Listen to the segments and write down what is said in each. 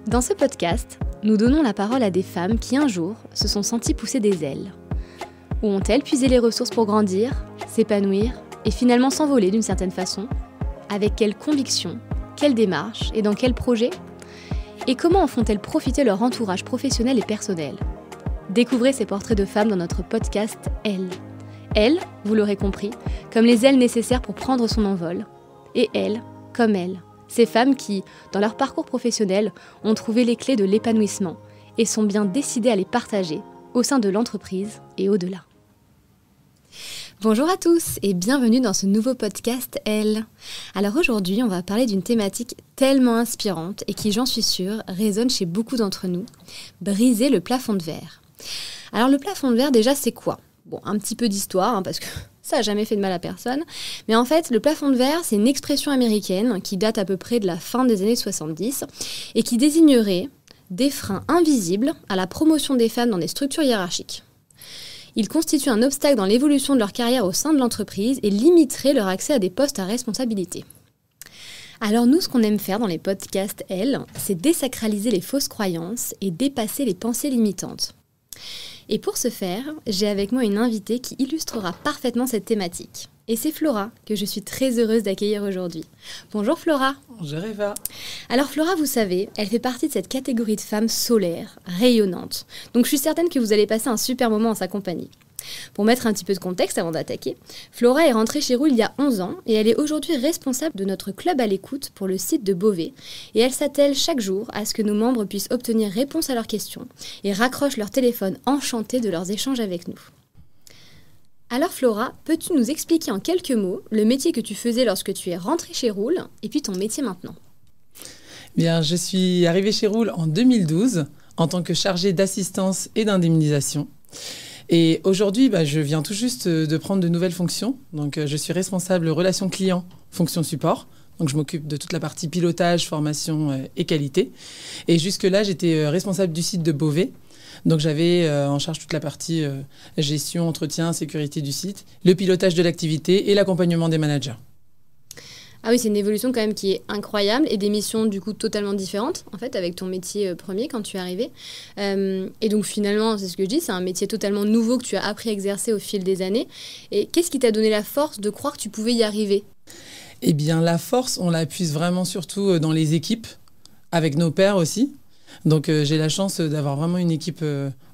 Dans ce podcast, nous donnons la parole à des femmes qui un jour se sont senties pousser des ailes. Où ont-elles puisé les ressources pour grandir, s'épanouir et finalement s'envoler d'une certaine façon? Avec quelle conviction, quelle démarche et dans quel projet? Et comment en font-elles profiter leur entourage professionnel et personnel? Découvrez ces portraits de femmes dans notre podcast « Elles ». Elles, vous l'aurez compris, comme les ailes nécessaires pour prendre son envol. Et elles, comme elles, ces femmes qui, dans leur parcours professionnel, ont trouvé les clés de l'épanouissement et sont bien décidées à les partager au sein de l'entreprise et au-delà. Bonjour à tous et bienvenue dans ce nouveau podcast Elles. Alors aujourd'hui, on va parler d'une thématique tellement inspirante et qui, j'en suis sûre, résonne chez beaucoup d'entre nous. Briser le plafond de verre. Alors le plafond de verre, déjà, c'est quoi? Bon, un petit peu d'histoire, parce que ça n'a jamais fait de mal à personne. Mais en fait, le plafond de verre, c'est une expression américaine qui date à peu près de la fin des années 70 et qui désignerait des freins invisibles à la promotion des femmes dans des structures hiérarchiques. Il constitue un obstacle dans l'évolution de leur carrière au sein de l'entreprise et limiterait leur accès à des postes à responsabilité. Alors nous, ce qu'on aime faire dans les podcasts, Elles, c'est désacraliser les fausses croyances et dépasser les pensées limitantes. Et pour ce faire, j'ai avec moi une invitée qui illustrera parfaitement cette thématique. Et c'est Flora, que je suis très heureuse d'accueillir aujourd'hui. Bonjour Flora. Bonjour Eva. Alors Flora, vous savez, elle fait partie de cette catégorie de femmes solaires, rayonnantes. Donc je suis certaine que vous allez passer un super moment en sa compagnie. Pour mettre un petit peu de contexte avant d'attaquer, Flora est rentrée chez Roule il y a 11 ans et elle est aujourd'hui responsable de notre club à l'écoute pour le site de Beauvais. Et elle s'attelle chaque jour à ce que nos membres puissent obtenir réponse à leurs questions et raccrochent leur téléphone enchantés de leurs échanges avec nous. Alors Flora, peux-tu nous expliquer en quelques mots le métier que tu faisais lorsque tu es rentrée chez Roule et puis ton métier maintenant? Bien, je suis arrivée chez Roule en 2012 en tant que chargée d'assistance et d'indemnisation. Et aujourd'hui, je viens tout juste de prendre de nouvelles fonctions. Donc, je suis responsable relations clients, fonction support. Donc, je m'occupe de toute la partie pilotage, formation et qualité. Et jusque-là, j'étais responsable du site de Beauvais. Donc, j'avais en charge toute la partie gestion, entretien, sécurité du site, le pilotage de l'activité et l'accompagnement des managers. Ah oui, c'est une évolution quand même qui est incroyable et des missions du coup totalement différentes en fait avec ton métier premier quand tu es arrivé. Et donc finalement, c'est ce que je dis, c'est un métier totalement nouveau que tu as appris à exercer au fil des années. Et qu'est-ce qui t'a donné la force de croire que tu pouvais y arriver? Eh bien, la force, on la puise vraiment surtout dans les équipes, avec nos pairs aussi. Donc j'ai la chance d'avoir vraiment une équipe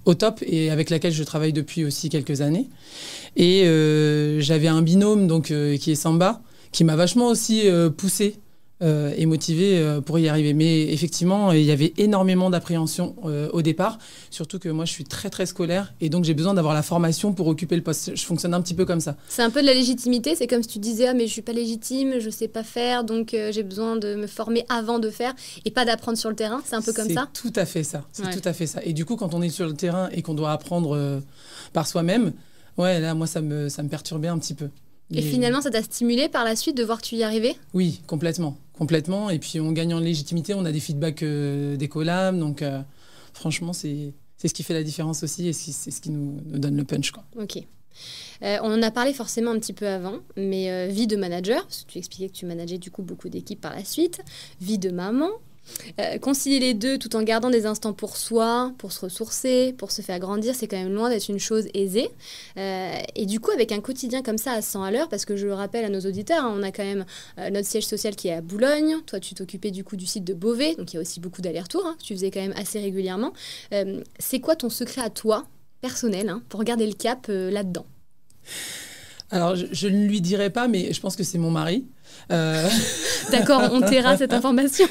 au top et avec laquelle je travaille depuis aussi quelques années. Et j'avais un binôme donc, qui est Samba, qui m'a vachement aussi poussé et motivé pour y arriver. Mais effectivement, il y avait énormément d'appréhension au départ, surtout que moi, je suis très, très scolaire et donc j'ai besoin d'avoir la formation pour occuper le poste. Je fonctionne un petit peu comme ça. C'est un peu de la légitimité, c'est comme si tu disais « Ah, mais je suis pas légitime, je sais pas faire, donc j'ai besoin de me former avant de faire et pas d'apprendre sur le terrain ». C'est un peu comme ça? C'est tout à fait ça. Ouais. Tout à fait ça. Et du coup, quand on est sur le terrain et qu'on doit apprendre par soi-même, ouais, là, moi, ça me perturbait un petit peu. Et finalement, ça t'a stimulé par la suite de voir que tu y arrivais? Oui, complètement. Et puis, on gagne en légitimité, on a des feedbacks des collabs. Donc, franchement, c'est ce qui fait la différence aussi et c'est ce qui nous donne le punch, quoi. Ok. On en a parlé forcément un petit peu avant, mais vie de manager, parce que tu expliquais que tu manageais du coup beaucoup d'équipes par la suite, vie de maman. Concilier les deux tout en gardant des instants pour soi, pour se ressourcer, pour se faire grandir, c'est quand même loin d'être une chose aisée. Et du coup, avec un quotidien comme ça à 100 à l'heure, parce que je le rappelle à nos auditeurs, on a quand même notre siège social qui est à Boulogne. Toi, tu t'occupais du coup du site de Beauvais, donc il y a aussi beaucoup d'allers-retours, que tu faisais quand même assez régulièrement. C'est quoi ton secret à toi, personnel, pour garder le cap là-dedans? Alors, je ne lui dirai pas, mais je pense que c'est mon mari. D'accord, on taira cette information.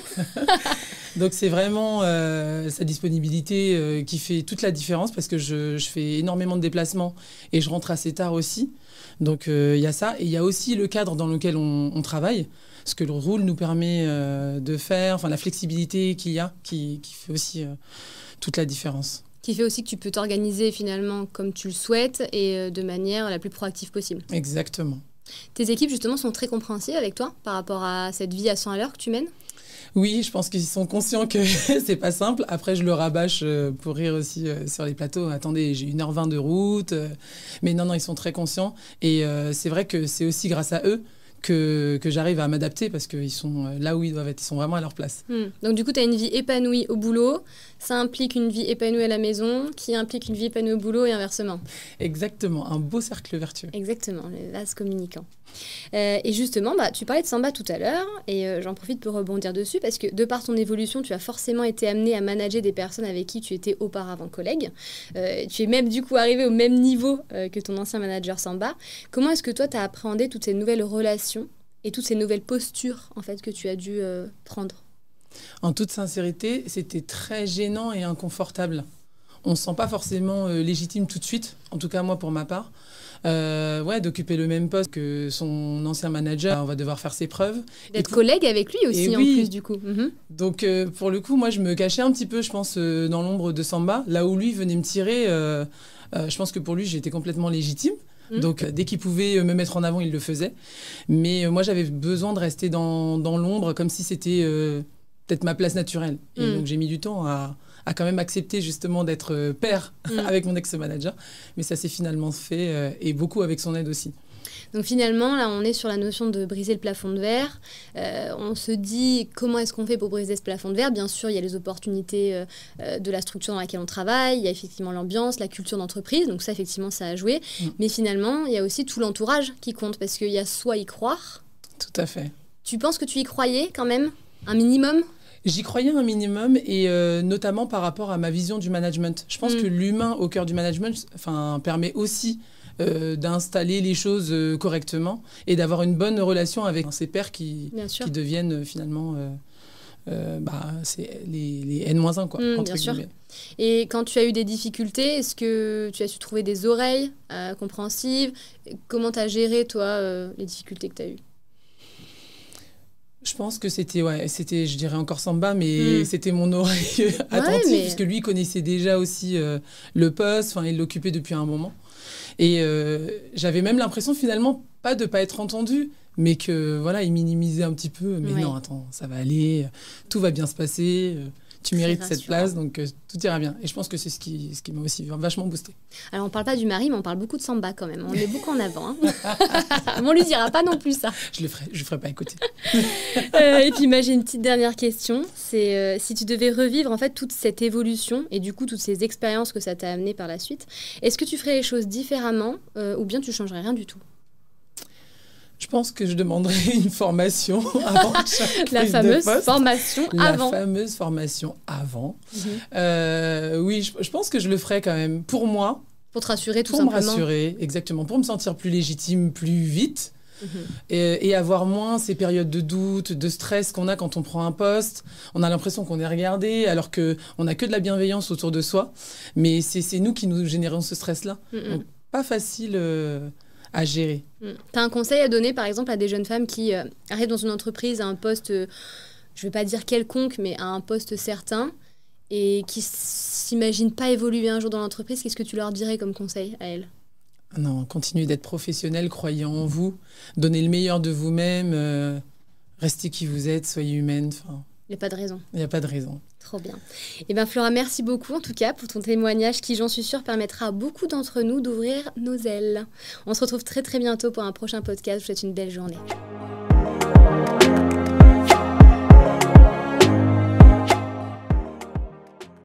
Donc, c'est vraiment sa disponibilité qui fait toute la différence parce que je fais énormément de déplacements et je rentre assez tard aussi. Donc, il y a ça. Et il y a aussi le cadre dans lequel on travaille, ce que le rôle nous permet de faire, enfin, la flexibilité qu'il y a qui fait aussi toute la différence. Qui fait aussi que tu peux t'organiser finalement comme tu le souhaites et de manière la plus proactive possible. Exactement. Tes équipes justement sont très compréhensives avec toi par rapport à cette vie à 100 à l'heure que tu mènes? Oui, je pense qu'ils sont conscients que c'est pas simple. Après, je le rabâche pour rire aussi sur les plateaux. Attendez, j'ai 1h20 de route. Mais non, ils sont très conscients. Et c'est vrai que c'est aussi grâce à eux que j'arrive à m'adapter parce qu'ils sont là où ils doivent être, ils sont vraiment à leur place. Donc du coup, tu as une vie épanouie au boulot, ça implique une vie épanouie à la maison, qui implique une vie épanouie au boulot et inversement. Exactement, un beau cercle vertueux. Exactement, les vases communicants. Et justement, tu parlais de Samba tout à l'heure, et j'en profite pour rebondir dessus, parce que de par ton évolution, tu as forcément été amené à manager des personnes avec qui tu étais auparavant collègue. Tu es même du coup arrivé au même niveau que ton ancien manager Samba. Comment est-ce que toi, tu as appréhendé toutes ces nouvelles relations et toutes ces nouvelles postures en fait, que tu as dû prendre? En toute sincérité, c'était très gênant et inconfortable. On ne se sent pas forcément légitime tout de suite, en tout cas moi pour ma part. D'occuper le même poste que son ancien manager, on va devoir faire ses preuves. D'être collègue avec lui aussi, en plus, du coup. Donc, pour le coup, moi, je me cachais un petit peu, je pense, dans l'ombre de Samba, là où lui venait me tirer. Je pense que pour lui, j'étais complètement légitime. Donc, dès qu'il pouvait me mettre en avant, il le faisait. Mais moi, j'avais besoin de rester dans l'ombre, comme si c'était peut-être ma place naturelle. Et donc, j'ai mis du temps à quand même accepter justement d'être père avec mon ex-manager. Mais ça s'est finalement fait et beaucoup avec son aide aussi. Donc finalement, là, on est sur la notion de briser le plafond de verre. On se dit, comment est-ce qu'on fait pour briser ce plafond de verre? Bien sûr, il y a les opportunités de la structure dans laquelle on travaille. Il y a effectivement l'ambiance, la culture d'entreprise. Donc ça, effectivement, ça a joué. Mais finalement, il y a aussi tout l'entourage qui compte. Parce qu'il y a soit y croire. Tout à fait. Tu penses que tu y croyais quand même? Un minimum? J'y croyais un minimum et notamment par rapport à ma vision du management. Je pense que l'humain au cœur du management permet aussi d'installer les choses correctement et d'avoir une bonne relation avec ses pairs qui deviennent finalement c'est les N-1, quoi, entre bien sûr. guillemets. Et quand tu as eu des difficultés, est-ce que tu as su trouver des oreilles compréhensives? Comment tu as géré, toi, les difficultés que tu as eues? Je pense que c'était, je dirais encore Samba, mais c'était mon oreille attentive, puisque lui connaissait déjà aussi le poste, il l'occupait depuis un moment. Et j'avais même l'impression finalement, pas de pas être entendu, mais que il minimisait un petit peu. Mais non, attends, ça va aller, tout va bien se passer. Tu mérites cette place, donc tout ira bien. Et je pense que c'est ce qui m'a aussi vachement boosté. Alors, on ne parle pas du mari, mais on parle beaucoup de Samba quand même. On le met beaucoup en avant. Hein. On ne lui dira pas non plus ça. Je le ferai pas écouter. Et puis, j'ai une petite dernière question. C'est si tu devais revivre en fait toute cette évolution et du coup toutes ces expériences que ça t'a amené par la suite, est-ce que tu ferais les choses différemment ou bien tu changerais rien du tout? Je pense que je demanderais une formation avant chaque La fameuse formation avant. La fameuse formation avant. Oui, je pense que je le ferais quand même. Pour moi. Pour te rassurer, tout simplement. Pour me rassurer, exactement. Pour me sentir plus légitime, plus vite. Et avoir moins ces périodes de doute, de stress qu'on a quand on prend un poste. On a l'impression qu'on est regardé alors qu'on n'a que de la bienveillance autour de soi. Mais c'est nous qui nous générons ce stress-là. Donc, pas facile à gérer. Tu as un conseil à donner, par exemple, à des jeunes femmes qui arrivent dans une entreprise à un poste, je ne vais pas dire quelconque, mais à un poste certain, et qui ne s'imaginent pas évoluer un jour dans l'entreprise? Qu'est-ce que tu leur dirais comme conseil à elles? Non, continuez d'être professionnel, croyez en vous, donnez le meilleur de vous-même, restez qui vous êtes, soyez humaine. Il n'y a pas de raison. Il n'y a pas de raison. Trop bien. Flora, merci beaucoup en tout cas pour ton témoignage qui, j'en suis sûre, permettra à beaucoup d'entre nous d'ouvrir nos ailes. On se retrouve très très bientôt pour un prochain podcast. Je vous souhaite une belle journée.